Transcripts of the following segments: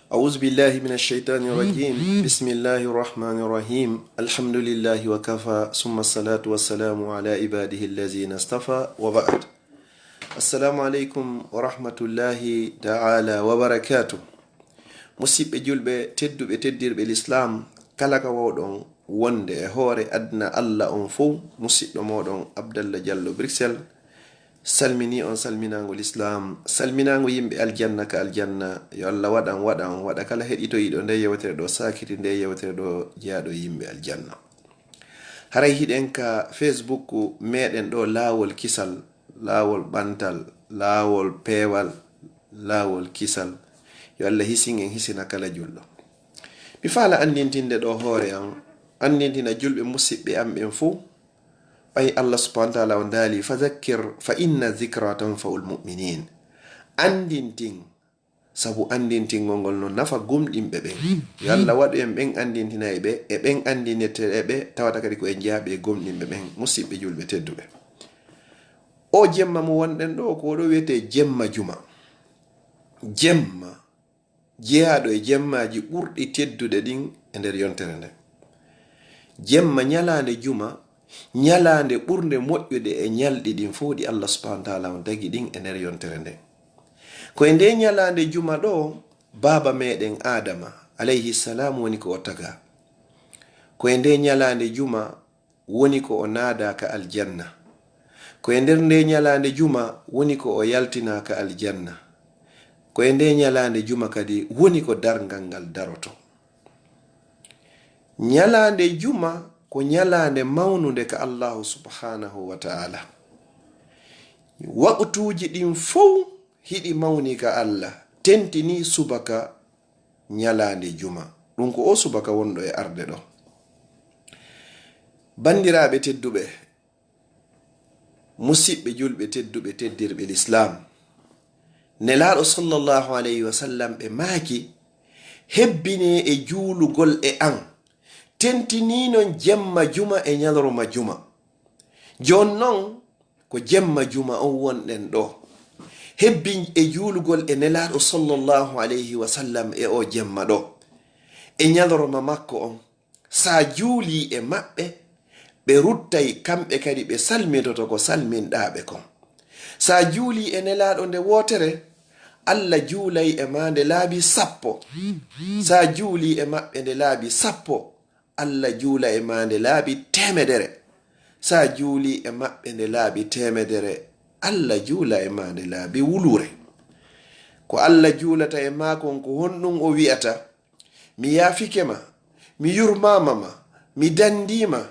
أعوذ بالله من الشيطان الرجيم بسم الله الرحمن الرحيم الحمد لله وكفى ثم الصلاة والسلام على عباده الذين اصطفى وبعد السلام عليكم ورحمة الله تعالى وبركاته مسيب جلبة تدب تدير بالإسلام كلاك وودون wonde e hoore adna Allah on fo musidɗo moɗon Abdallah Diallo Bruxelles salmini on salminangol islam salminango yimɓe aljanna ka aljanna yo Allah waɗa kala heɗitoyiɗo nde yewtere ɗo sakiri nde yewtere ɗo jaaɗo yimɓe aljanna. Haray hiɗen ka Facebook meɗen ɗo laawol kisal, laawol ɓantal, laawol peewal, laawol kisal, yo Allah hisin en hisina kala julɗo. Mi faala andintinde ɗo hoore am andintina julɓe musidɓe am ɓen fo ɓay Allah subhanahu wa ta'ala o ndaali fadhakkir fa inna dhikra tanfa'ul mu'minin. Andintin sabu andintingol ngol no nafa gumɗinɓe ɓen. Yo Allah waɗu en ɓen andintina e ɓe e ɓen andinete e ɓe tawata kadi ko en jaaɓe gumɗinɓe ɓen musidɓe julɓe tedduɓe. O jemma mo wonɗen ɗo ko ɗo wiyete jemma juma. Jemma jeyaɗo e jemmaji ɓurɗi tedduɗe ɗin e nder yontere nden. Jemma nyalande juma nyalande ɓurde moƴƴude e nyalɗi ɗin fo ɗi Allah subhanahu wa ta'ala on tagi ɗin e nder yontere nden. Ko e nde nyalande juma ɗo baba meɗen Adama alayhi salam woni ko o taga. Ko e nde nyalande juma woni ko o naada ka aljanna. Ko e nder nde nyalande juma woni ko o yaltina ka aljanna. Ko e nde nyalande juma kadi woni ko darngal ngal daroto. Nyalande juma ko nyalande mawnude ka Allahu subhanahu wa ta'ala. Waqtuji ɗin fow hiɗi mawni ka Allah tentini subaka nyalande juma. Ɗum ko o subaka wonɗo e arde ɗo. Bandiraɓe tedduɓe, musidɓe julɓe tedduɓe teddirɓe l'islam, nelaɗo sallallahu alayhi wa sallam ɓe maaki hebbine e juulugol e an tentininon jemma juma e nyalorma juma. Jon non ko jemma juma on wonɗen ɗo hebbi e juulugol e nelaɗo sallallahu alayhi wa sallam e o jemma ɗo e nyalorma makko on. Sa juuli e maɓɓe ɓe ruttay kamɓe kadi ɓe salmitoto ko salminɗaɓe kon. Sa juuli e nelaɗo nde wotere Allah juulay e ma nde laabi 10. Sa juuli e maɓɓe nde laabi 10 Allah juula e ma nde laabi 100. Sa juuli e maɓɓe nde laabi 100 Allah juula e ma nde laabi wulure. Ko Allah juulata e ma kon ko honɗum o wi'ata mi yaafike ma, mi yurmama ma, mi dandima,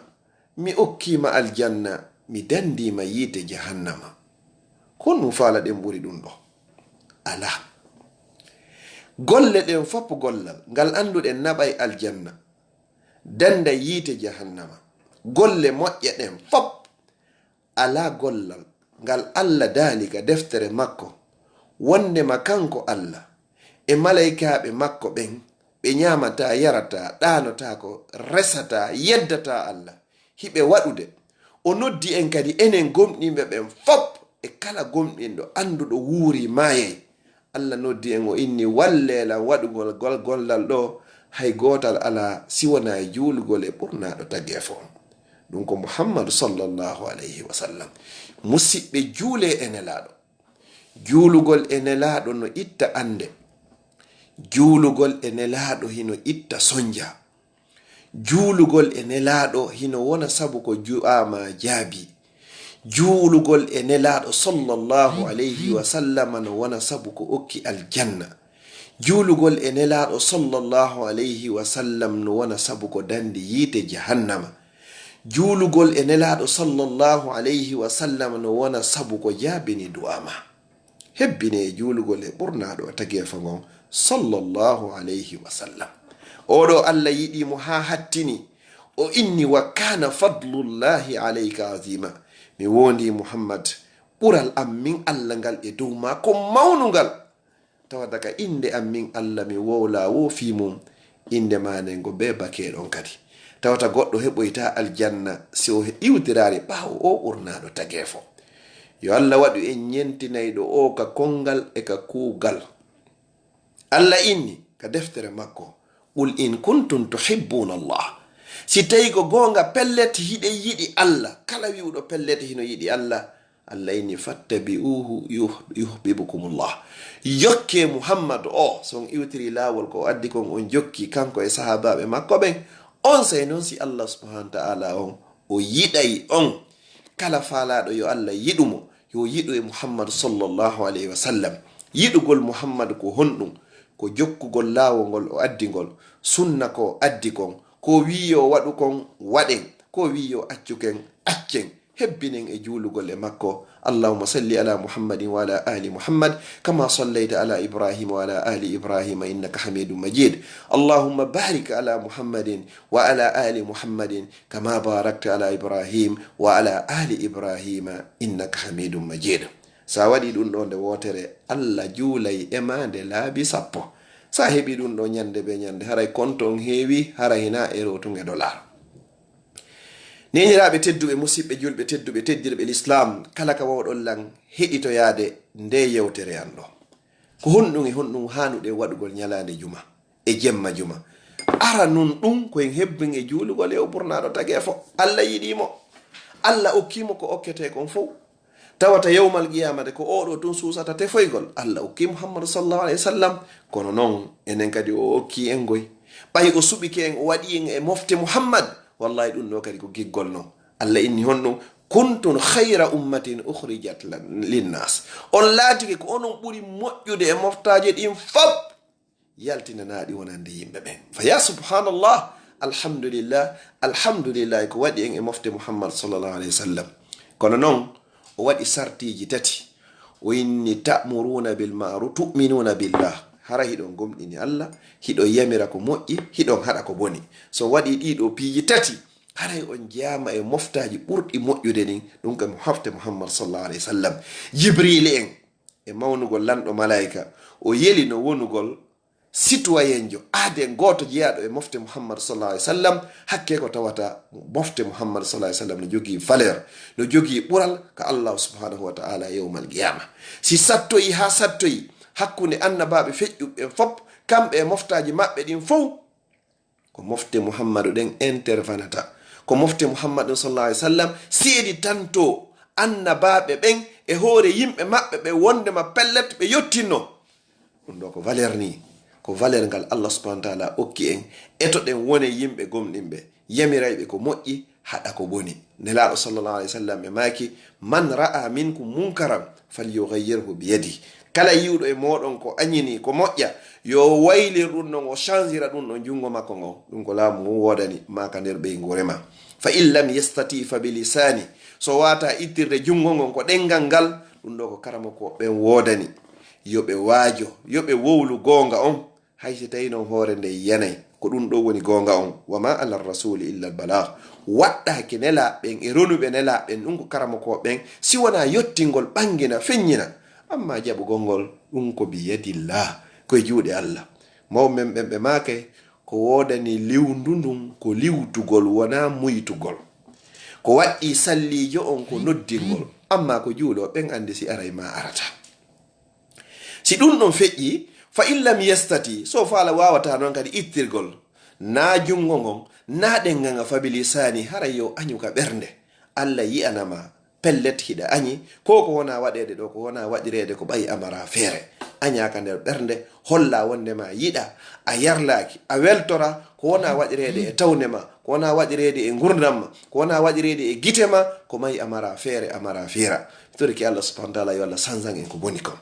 mi okkima aljanna, mi dandima yiite jahannama. Honɗum faala ɗen ɓuri ɗum ɗo ala. Golle ɗen fopp gollal ngal anduɗen naɓay aljanna danda yiite jahannama. Golle moƴƴe ɗen fop ala gollal ngal Allah daaliga deftere makko wondema kanko Allah e malaikaɓe makko ɓen ɓe nyamata, yarata, ɗanota ko, resata, yeddata Allah hiɓe waɗude. O noddi en kadi enen gomɗinɓe ɓen fop e kala gomɗinɗo anduɗo wuuri maayay. Allah noddi en o inni wallelan waɗugol gollal ɗo hay gotal ala siwana e juulugol e ɓurnaɗo tageefo. Ɗum ko Muhammadu sallallahu alayhi wa sallam. Musidɓe juule e nelaɗo. Juulugol e nelaɗo no itta ande. Juulugol e nelaɗo hino itta sonja. Juulugol e nelaɗo hino wona sabu ko ju'ama jaabi. Juulugol e nelaɗo sallallahu alayhi wa sallam no wona sabu ko okki aljanna. Juulugol e nelaɗo sallallahu alayhi wa sallam no wona sabu ko dandi yiite jahannama. Juulugol e nelaɗo sallallahu alayhi wa sallam no wona sabu ko jaabini du'ama. Hebbine e juulugol e ɓurnaɗo tageefa ngon sallallahu alayhi wa sallam. Oɗo Allah yiɗimo ha hattini o inni wa kana fadlullahi alayka azima. Mi wondi Muhammad ɓural am min Allah ngal e dow ma ko mawnugal. Tawa daga inde am min Allah mi wowla wofi mum inde manengo be bakeɗon kadi. Tawata goɗɗo heɓoyta aljanna si o iwtirare ɓawo o ɓurnaɗo tageefo. Yo Allah waɗu en ñentinayɗo o ka kongal e ka kuugal. Allah inni ka deftere makko qul in kuntum tuhibbuna Allah, si tawi ko gonga pellet hiɗe yiɗi Allah, kala wiwɗo pellet hino yiɗi Allah, Allah inni fattabi'uhu yuhibbukumullah, yokke Muhammad o son iwtiri lawol ko addi kon on jokki kanko e sahabaɓe makko ɓen, on say noon si Allah subhanahu wa ta'ala on o yiɗay on. Kala faalaɗo yo Allah yiɗumo yo yiɗu e Muhammad sallallahu alayhi wa sallam. Yiɗugol Muhammad ko honɗum, ko jokkugol laawol ngol o addi ngol, sunna ko addi kon, ko wi yo waɗu kon waɗen, ko wi yo accuken accen, hebbinen e juulugol e makko. Allahumma salli ala Muhammadin wa ala ali Muhammad kama sallaita ala Ibrahim wa ala ali Ibrahim innaka hamidum majid. Allahumma barik ala Muhammadin wa ala ali Muhammadin kama barakta ala Ibrahim wa ala ali Ibrahim innaka hamidum majid. Sa waɗi ɗum ɗo nde wotere Allah juulay e ma nde laabi 10. Sa heɓi ɗum ɗo ñande be ñande haray konton heewi haray hina e rotunge $. Neniraɓe tedduɓe musidɓe julɓe tedduɓe teddirɓe l'islam, kala ka wawɗon lan heɗitoyade nde yewtere an ɗo ko honɗum e honɗum hanuɗe waɗugol ñalande juma e jemma juma. Ara nun ɗum koyen hebbin e juulugol e o ɓurnaɗo tagi fo. Allah yiɗimo, Allah okkimo ko okkete kon fof. Tawata yawmal qiyamade ko oɗo tun susata tefoygol. Allah okki Muhammadu sallallahu alayhi wa sallam, kono noon enen kadi o okki en goy ɓay o suɓike en o waɗi en e mofte Muhammad. Wallahi ɗum ɗo kadi ko giggol non. Allah inni honɗum kuntum khayra ummatin ukhrijat linnas, on laatike ko onon ɓuri moƴƴude e moftaje ɗin fop yaltinanaɗi wonande yimɓe ɓen. Fa ya subhanallah, alhamdulillah, alhamdulillah ko waɗi en e mofte Muhammad sallallahu alayhi wa sallam. Kono noon o waɗi sartiji 3. o inni ta'muruna bil ma'ruf tu'minuna billah, hara hiɗon gomɗini Allah, hiɗon yamira ko moƴƴi, hiɗon haɗa ko boni. So waɗi ɗiɗo piiji 3 haray on jeyama e moftaji ɓurɗi moƴƴude nin, ɗum kam hafte Muhammad sallallahu alayhi wa sallam. Jibril en e mawnugol lanɗo malaika o yeli no wonugol citoyenjo aaden goto jeyaɗo e mofte Muhammad sallallahu alayhi wa sallam. Hakke ko tawata mofte Muhammad sallallahu alayhi wa sallam no jogii valeur, no jogii ɓural ka Allah subhanahu wa ta'ala yawmal qiyama. Si sattoyi ha sattoyi hakkunde annabaɓe feƴƴuɓe fop, kamɓe e moftaji maɓɓe ɗin fof ko mofte Muhammadu ɗen intervenata, ko mofte Muhammadu sallallahu alayhi wa sallam seedi tanto annabaɓe ɓen e hoore yimɓe maɓɓe ɓe wondema pellet ɓe yottinno. ɗum ɗo ko valeur ni, ko valeur ngal Allah subhanahu wa ta'ala okki en eto ɗen wone yimɓe gomɗinɓe yamirayɓe ko moƴƴi haɗa ko boni. Nelaɗo sallallahu alayhi wa sallam e maaki man ra'a minkum munkaran falyughayyirhu biyadi, kala yiwɗo e moɗon ko añini ko moƴƴa yo waylir ɗum ɗon o changera ɗum ɗon jungo makko ngon. ɗum ko laamu mum wodani maka nder ɓeygure ma. Fa in lam yastati fa bilisani, so wata ittirde jungo ngon ko ɗengal ngal, ɗum ɗo ko karama ko ɓen wodani yoɓe waajo yoɓe wowlu gonga on, haysi tawi noon hoore nde yanay ko ɗum ɗo woni gonga on. wa ma ala rasuli illa al balagh, waɗɗake nelaɓen e ronuɓe nelaɓen ɗum ko karama ko ɓen, si wona yottingol ɓangina feññina. Amma jaɓugol ngol ɗum ko biyadillah, koye juuɗe Allah. Mawɓen ɓen ɓe maake ko wodani liwndu ndun ko liwtugol wona muytugol, ko waɗɗi sallijo on ko noddingol, amma ko juuɗo ɓen andi si aray ma arata. Si ɗum ɗon feƴƴi fa in lam yastati, so faala wawata noon kadi ittirgol na jungo ngon na ɗengal nga fabilisani, haray yo añuka ɓernde. Allah yi'anama pellet hiɗa añi, ko ko wona waɗede ɗo ko wona waɗirede ko ɓayi amara feere, añaka nder ɓernde holla wondema yiɗa a yarlaki a weltora, ko wona waɗirede e tawnema, ko wona waɗirede e gurdamma, ko wona waɗirede e gitema, ko mayi amara feere amara feera. Toriki Allah subhanahu wa ta'ala yo Allah sansan en ko boni kon.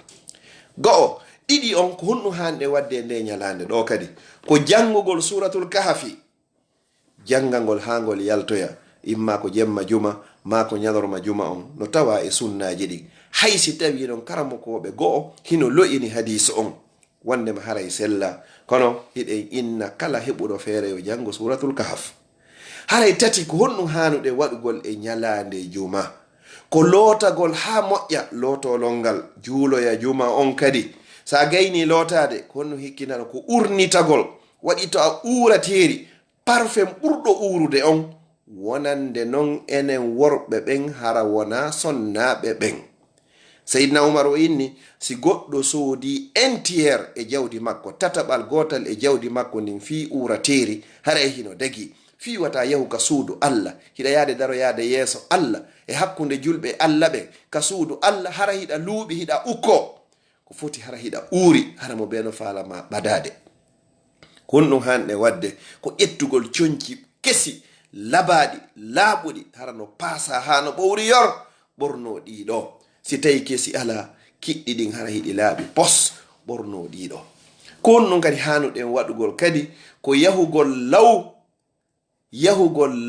Go'o ɗiɗi on ko honɗum hanɗe wadde nde ñalande ɗo kadi ko janngugol suratul kahfi, janngangol hangol yaltoya imma ko jemma juma ma ko ñalorma juma on, no tawa e sunnaji ɗin. Haysi tawi non karamokoɓe go'o hino lo'ini hadise on wondema haray sella, kono hiɗen inna kala heɓuɗo feere yo janngo suratul kahf. Haray tati ko honɗum hanuɗe waɗugol e ñalande juma ko lootagol ha moƴƴa lootolol ngal juuloya juma on kadi. Sa gayni lootade ko honno hikkinano ko urnitagol, waɗi to a uurateeri parfum ɓurɗo uurude on, wonande non enen worɓe ɓen hara wona sonnaɓe ɓen. Seydina Umar o inni si goɗɗo soodi entiére e jawdi makko, tataɓal gotal e jawdi makko ndin fi urateri hara e hino dagi, fi wata yahu ka suudu Allah, hiɗa yaade daro yaade yeeso Allah e hakkunde julɓe Allah ɓe ka suudu Allah, hara hiɗa luuɓi hiɗa ukko ko foti hara hiɗa uuri, hara mo beno falama ɓadade. kon ɗum hanɗe wadde ko ƴettugol coñci kesi labaɗi laaɓuɗi hara no paasa ha no ɓowri yor ɓorno ɗiɗo. Si tawi kesi ala kiɗɗi ɗin hara hiɗi laaɓi pos ɓorno ɗiɗo. kon ɗum kadi hanuɗen waɗugol kadi ko yahugol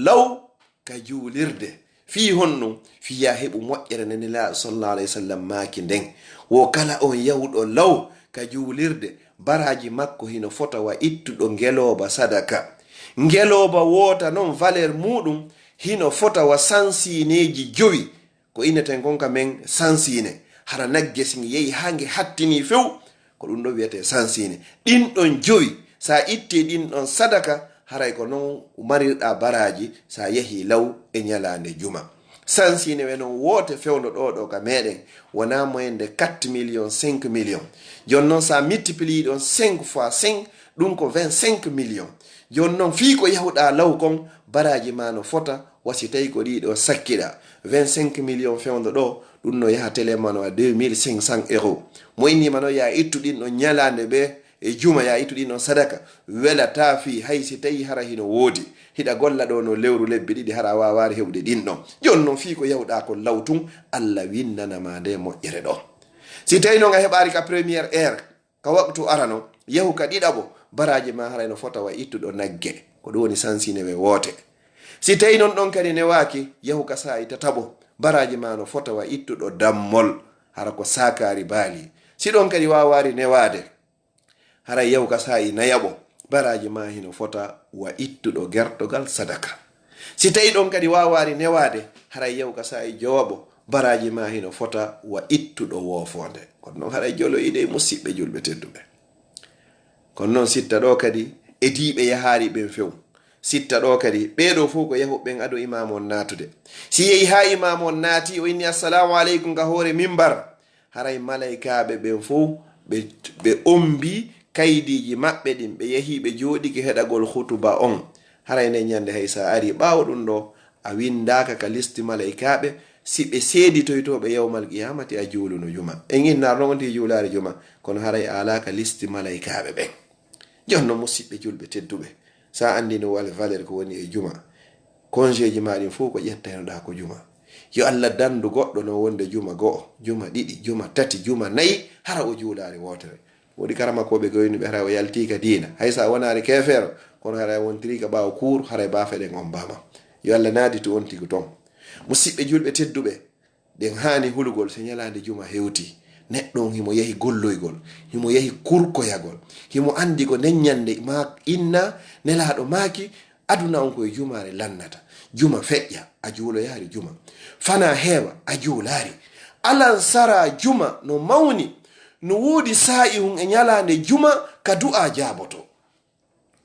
law ka juulirde fi honɗum fiya heɓu moƴƴere nenilaɗo sallallahu alayhi wa sallam maaki nden wo kala on yahuɗo law ka juulirde baraji makko hino fota wa ittuɗo ngeloba sadaka. Ngeloba wota noon valeur muɗum hino fota wa sansineji 5 ko inneten gonka men sansine. hara nagge singi yehi hange hattini few ko ɗum ɗo wiyete sansine. ɗinɗon 5 sa itti ɗinɗon sadaka haray ko noon marirɗa baraji sa yehi law e ñalande juma. sansine we noon wote fewno ɗo ka meɗen wona moyende 4 million 5 million. jon noon sa multiplie ɗon 5 fois 5 ɗum ko 25 million. jon noon fii ko yahuɗa law kon baraji ma no fota wasi tawi ko ɗiɗo sakkiɗa 25 million fewndo ɗo ɗum no yaha télémano a 2500 euros. mo innima no ya ittu ɗin ɗon ñalande ɓe e juma ya ittu ɗin ɗon sadaka welata fi hay si tawi hara hino woodi hiɗa golla ɗo no lewru lebbi ɗiɗi hara wawari heɓde ɗin ɗon. jon noon fii ko yahuɗa kon law tun Allah winnanama nde moƴƴere ɗo. si tawi noon a heɓari ka premiére heure ka waktu arano yahu ka ɗiɗaɓo baraji ma harayno fota wa ittuɗo nagge ko ɗum woni sansine we woote. si tawi noon ɗon kadi newaki yahu ka sa'i tataɓo baraji ma no fota wa ittuɗo dammol hara ko sakari baali. si ɗon kadi wawari newade haray yahu ka sa'i nayaɓo baraji ma hino fota wa ittuɗo gertogal sadaka. si tawi ɗon kadi wawari newade haray yahu ka sa'i jowaɓo baraji ma hino fota wa ittuɗo woofonde. kono noon haray joloyiɗe musidɓe julɓe tedduɓe. kono noon sitta ɗo kadi e diɓe yahari ɓen few. sitta ɗo kadi ɓeɗo fof ko yahuɓen ado imam on natude. si yehi ha imam on naati o inni assalamu aleykum ka hoore mimbar haray malaikaɓe ɓen fof ɓe ombi kaydiji maɓɓe ɗin ɓe yehi ɓe joɗiki heɗagol hutuba on. haray nden ñande hay sa ari ɓawo ɗum ɗo a windaka ka listi malaikaɓe si ɓe seeditoytoɓe yawmal qiyamati a juuluno juma. en innar noon wonti juulare juma kono haray ala ka listi malaikaɓe ɓen. jonno musidɓe julɓe tedduɓe sa andi no wal valeur ko woni e juma congé ji maɗin fof ko ƴettanoɗa ko juma. yo Allah dandu goɗɗo no wonde juma go'o, juma ɗiɗi, juma tati, juma nayyi hara o juulare wotere. woɗi karamakoɓe goynuɓe hara o yaltika diina hay sa wonari kefeero kono hara wontiri ka ɓawo cour haray bafeɗen on mbama. yo Allah naadi to wonti ko ton. musidɓe julɓe tedduɓe ɗen hani hulgol so ñalande juma hewti neɗɗon himo yahi golloygol, himo yahi kurkoyagol, himo andi ko neññande ma inna nelaɗo maaki aduna on koye jumare lannata. juma feƴƴa a juuloyari juma, fana heewa a juulari, alan sara juma no mawni no woodi sa'i hun e ñalande juma ka du'a jaaboto.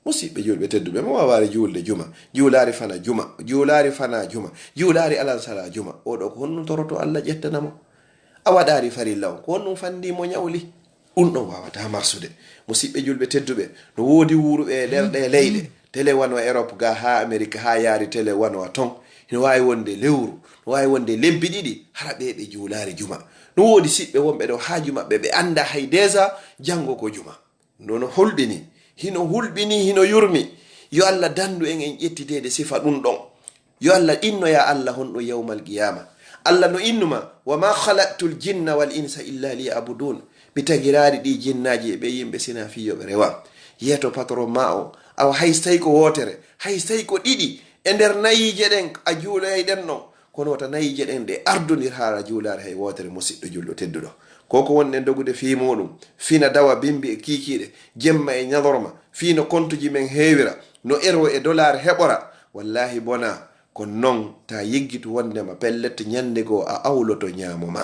musidɓe julɓe tedduɓe mo wawari juulde juma, juulari fana juma, juulari fana juma, juulari alan sara juma. oɗo ko honɗum toroto Allah ƴettanamo. a waɗari farilla on ko honɗum fandimo ñawli. ɗum ɗon wawata marsude. musidɓe julɓe tedduɓe no woodi wuruɓe e lerɗe leyɗe télé wano Europe ga ha Amérique ha yaari télé wano ton no wawi wonde lewru, no wawi wonde lebbi ɗiɗi hara ɓeɓe juulari juma. no woodi siɓɓe wonɓe ɗo haaju maɓɓe ɓe anda hay déjà janngo ko juma. nono hulɓini hino hulɓini hino yurmi. yo Allah dandu en ƴettitede sifa ɗum ɗon. yo Allah innoya Allah honɗo yawmal qiyama. Allah no innuma wa ma khalaqtul jinna wal insa illa liya'budun. mi tagirari ɗi jinnaji e ɓe yimɓe sina fiyoɓe rewa. yeeto patron ma o awa hay so tawi ko wotere, hay so tawi ko ɗiɗi e nder nayije ɗen a juuloyɗen ɗon kono wata nayije ɗen ɗe ardodir ha juulare hay wotere. musidɗo julɗo tedduɗo koko wonɗen dogude fi muɗum fina dawa bimbi e kikiɗe jemma e ñalorma fino kontuji men heewira no euro e dollar heɓora wallahi bona ko non ta yeggitu wondema pellet ñande goo a awloto ñaamo ma.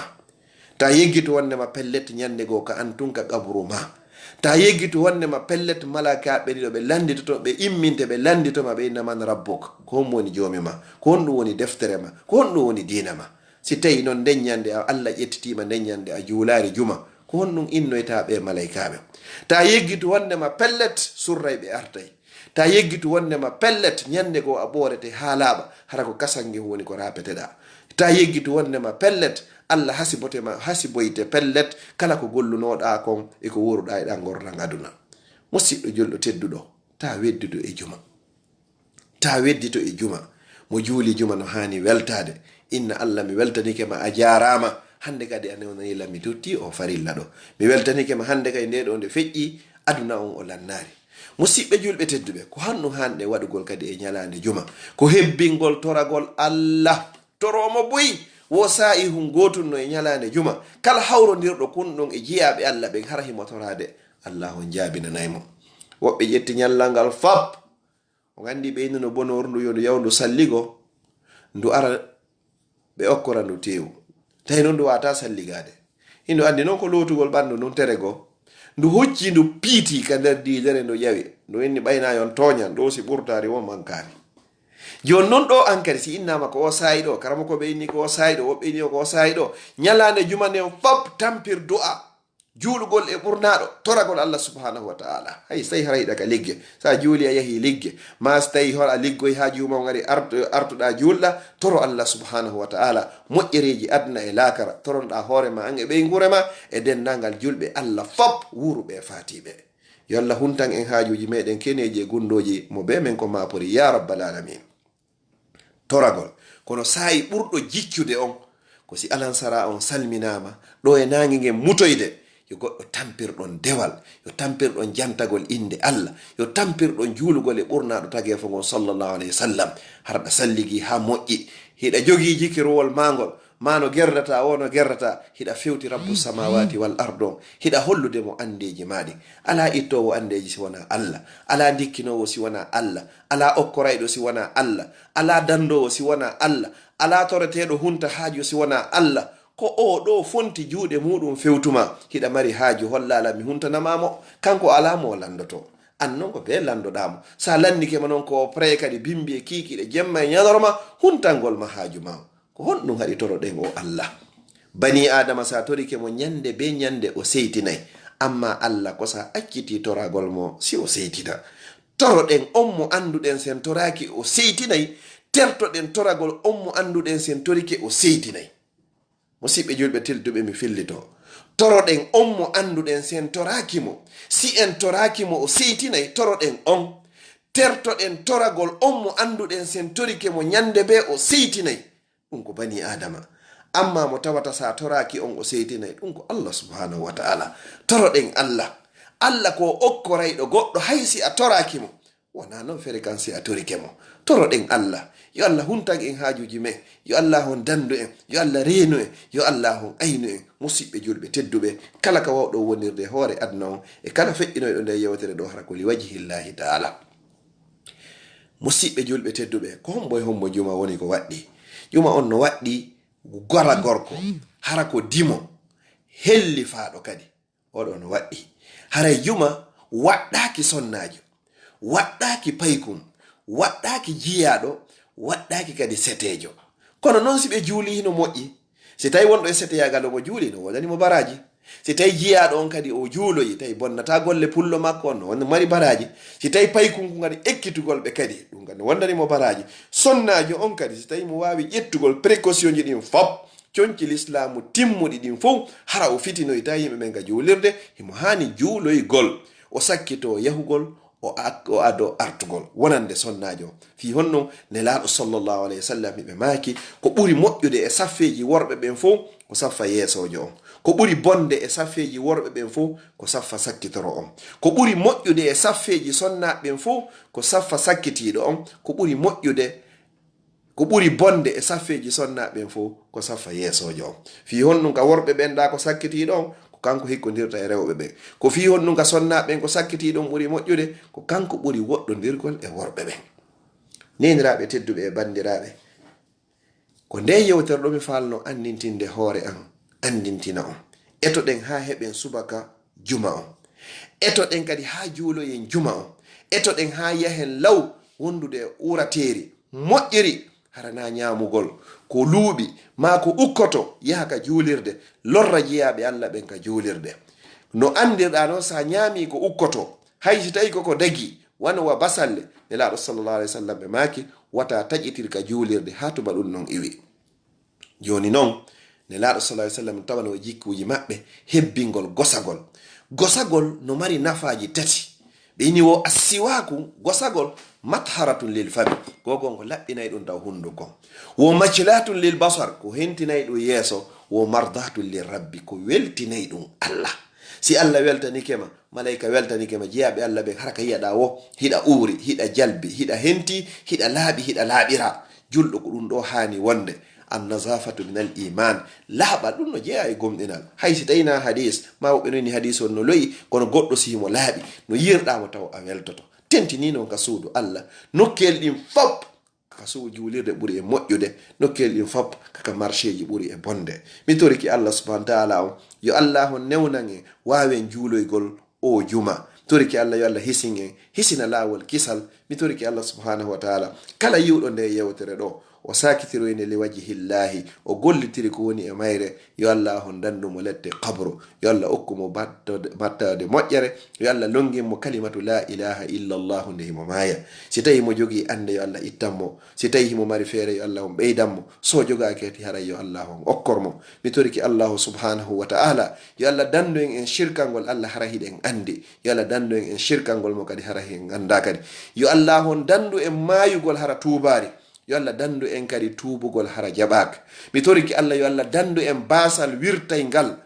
ta yeggitu wondema pellet ñande goo ka antunka qabru ma. ta yeggitu wondema pellet malakaɓe ɗiɗo ɓe landitoto ɓe imminte ɓe landitoma ɓe innaman rabbuk ko honɗum woni joomi ma, ko honɗum woni deftere ma, ko honɗum woni diina ma. si tawi noon nden ñande Allah ƴettitima nden ñande a juulari juma ko honɗum innoyta ɓe malaikaɓe. ta yeggitu wondema pellet surray ɓe artay, ta yeggitu wondema pellet ñande go a ɓorete ha laaɓa hara ko kasange woni ko rapeteɗa. ta yeggitu wondema pellet Allah hasiboyte pellet kala ko gollunoɗa kon e ko wuruɗa eɗa gorran aduna. musidɗo julɗo tedduɗo, ta weddito e juma, ta weddito e juma. mo juuli juma no hani weltade, inna Allah mi weltanike ma a jarama. hande kadi anonayila mi tutti o farilla ɗo, mi weltanike ma hande kadi nde ɗo nde feƴƴi aduna on o lannari. musidɓe julɓe tedduɓe, ko hannu hanɗe waɗugol kadi e ñalande juma ko hebbingol toragol Allah. toromo boyi wo sa'i hun gotunno e ñalande juma, kala hawrodirɗo kunɗon e jiyaɓe Allah ɓen hara himo torade Allah on jabinanaymo. woɓɓe ƴetti ñallal ngal fab, o gandi ɓeyni no bonor ndu yo ndu yawndu salligo, ndu ara ɓe okkora ndu tewu, tawi noon ndu wata salligade. hindu andi noon ko lotugol ɓandu ndun terego, ndu hocci ndu piiti ka nder didere ndu ƴawi, ndu inni ɓaynayon toñan ɗo si ɓurtari wo mankari. joni noon ɗo ankadi si innama ko o sayi ɗo, karama ko ɓe inni ko o sayi ɗo, woɓɓe inni ko o sayi ɗo, ñalande juma nden fab tampir du'a juulugol e ɓurnaɗo toragol Allah subhanahu wa ta'ala. hay so tawi hara yiɗa ka ligge, sa juuli a yahi ligge, ma so tawi hol a liggoy ha juma ngari artuɗa juulɗa, toro Allah subhanahu wa ta'ala moƴƴereji adna e lakara, toronɗa hoorema an e ɓey gurema e denndangal julɓe Allah fab wuruɓe fatiɓe. yo Allah huntan en haajuji meɗen keneji e gundoji mo be men ko mapori ya rabbal alamin. toragol kono sayi ɓurɗo jiccude on ko si alansara on salminama ɗo e nangi ngen mutoyde, yo goɗɗo tampirɗon dewal, yo tampirɗon jantagol inde Allah, yo tampirɗon juulugol e ɓurnaɗo tagefo ngon sallallahu alayhi wa sallam, harɗa salligi ha moƴƴi, hiɗa jogii jikirowol mangol, mano gerdata wono gerdata, hiɗa fewti rabbu samawati wal ardon, hiɗa hollude mo andeji maɗi. ala ittowo andeji si wona Allah, ala dikkinowo si wona Allah, ala okkorayɗo si wona Allah, ala dandowo si wona Allah, ala toreteɗo hunta haaju si wona Allah. ko o ɗo fonti juuɗe muɗum fewtuma, hiɗa mari haaju hollala mi huntanamamo, kanko ala mo landoto, an noon ko be landoɗamo. sa landikema noon ko pre kadi bimbi e kikiɗe jemma e ñadorma huntangol ma haaju ma, ko honɗum haɗi toroɗen o Allah. bani adama sa torike mo ñande be ñande o seytinayi, amma Allah ko sa acciti toragol mo si o seytina. toroɗen on mo anduɗen sen toraki o seytinayi, tertoɗen toragol on mo anduɗen sen torike o seytinayi. musidɓe julɓe telduɓe mi fillito, toroɗen on mo anduɗen sen torakimo, si en torakimo o seytinayi, toroɗen on. tertoɗen toragol on mo anduɗen sen torike mo ñande be o seytinayi, ɗum ko bani adama. amma mo tawata sa toraki on o seytinayi, ɗum ko Allah subhanahu wa ta'ala. toroɗen Allah, Allah ko okkorayɗo goɗɗo haysi a torakimo, wona noon fere kan si a torike mo. toroɗen Allah, yo Allah huntan en haajuji men, yo Allah hon dandu en, yo Allah reenu en, yo Allah hon aynu en. musidɓe julɓe tedduɓe, kala ka wawɗo wonirde hoore aduna on e kala feƴƴinoyɗo nde yewtere ɗo hara ko li wajhillahi ta'ala. musidɓe julɓe tedduɓe, ko hombo juma woni ko waɗɗi. juma on no waɗɗi gora gorko, hara ko dimo helli faaɗo kadi, oɗo no waɗɗi. haray juma waɗɗaki sonnajo, waɗɗaki paykum, waɗɗaki jiyaɗo, waɗɗaki kadi setejo. kono noon si ɓe juuli hino moƴƴi, si tawi wonɗo e seteyagal omo juuli no wodanimo baraji, si tawi jiyaɗo on kadi o juuloyi tawi bonnata golle pullo makko on no wonno mari baraji, si tawi paykunku kadi ekkitugol ɓe kadi ɗum kadi wondanimo baraji. sonnajo on kadi si tawi mo wawi ƴettugol précaution ji ɗin fop, conci l'islamu timmuɗi ɗin fof, hara o fitinoyi tawi yimɓe men ka juulirde, himo hani juuloygol, o sakkito yahugol, o ado artugol wonande sonnajo. fi honno nelaɗo sallallahu alayhi wa sallam ɓe maaki ko ɓuri moƴƴude e saffeji worɓe ɓen fof ko saffa yeesojo on, ko ɓuri bonde e saffeji worɓe ɓen fof ko saffa sakkitoro on, ko ɓuri moƴƴude e saffeji sonnaɓe ɓen fof ko saffa sakkitiɗo on, ko ɓuri bonde e saffeji sonnaɓe ɓen fof ko saffa yeesojo on. fi honno ka worɓe ɓen ɗa ko sakkitiɗo on, kanko hikkodirta e rewɓe ɓen. ko fi honnu ka sonnaɓen ko sakkiti ɗum ɓuri moƴƴude, ko kanko ɓuri woɗɗodirgol e worɓe ɓen. neniraɓe tedduɓe e bandiraɓe, ko nde yewtere ɗo mi falno andintinde hoore an, andintina on. etoɗen ha heɓen subaka juma on, etoɗen kadi ha juuloyen juma on, etoɗen ha yahen law wondude e urateri moƴƴiri harana ñamugol ko luuɓi ma ko ukkoto yaha ka juulirde lorra jeyaɓe Allah ɓen ka juulirde no andirɗa noon sa ñaami ko ukkoto hay si tawi koko dagi wano wa basalle nelaɗo sallallah alih w sallam ɓe maaki wata taƴitir ka juulirde ha tuba ɗum noon iwi joni noon nelaɗo sallah alih sallam tawano jikkuji maɓɓe hebbingol gosagol no mari nafaji tati ɓeni wo assiwaku gosagol matharatun lil fami gogol ko laɓɓinayi ɗum taw hunduko wo macilatun lil basar ko hentinayi ɗum yeeso wo mardatun lil rabbi ko weltinayi ɗum Allah si Allah weltanikema malaika weltanikema jeyaɓe Allah ɓe haraka yiyaɗa wo hiɗa uuri hiɗa jalbi hiɗa henti hiɗa laaɓi hiɗa laaɓira julɗo ko ɗum ɗo hani wonde annazafatu min al iman laaɓa ɗum no jeeya e gomɗinal hay si tawina hadis ma woɓɓe noni hadis on no loyi kono goɗɗo simo laaɓi no yirɗamo taw a weltoto tentini noon ka suudu Allah nokkel ɗin fop ka suudu juulirde ɓuri e moƴƴude nokkel ɗin fop kaka marché ji ɓuri e bonde mi toriki Allah subhanahu wa taala on yo Allah on newnan en wawen juuloygol o juma toriki Allah yo Allah hisin en hisina laawol kisal mi toriki Allah subhanahu wa taala kala yiwɗo nde yewtere ɗo o sakitiroyne li wajhillahi o gollitiri ko woni e mayre yo Allah on dandumo lette qabru yo Allah okkumo battade moƴƴere yo Allah longinmo kalimatu la ilaha illa Allah nde himo maya si tawi mo jogi ande yo Allah ittanmo si tawi himo mari feere yo Allah on ɓeydanmo so jogaketi haray yo Allah on okkormo mi toriki Allah subhanahu wa ta'ala yo Allah dandu en shirkangol Allah hara hiɗen andi yo Allah dandu en shirkangol mo kadi hara hen anda kadi yo Allah on dandu en mayugol hara tubari yo Allah dandu en kadi tuubugol hara jaɓaka mi toriki Allah yo Allah dandu en basal wirtay ngal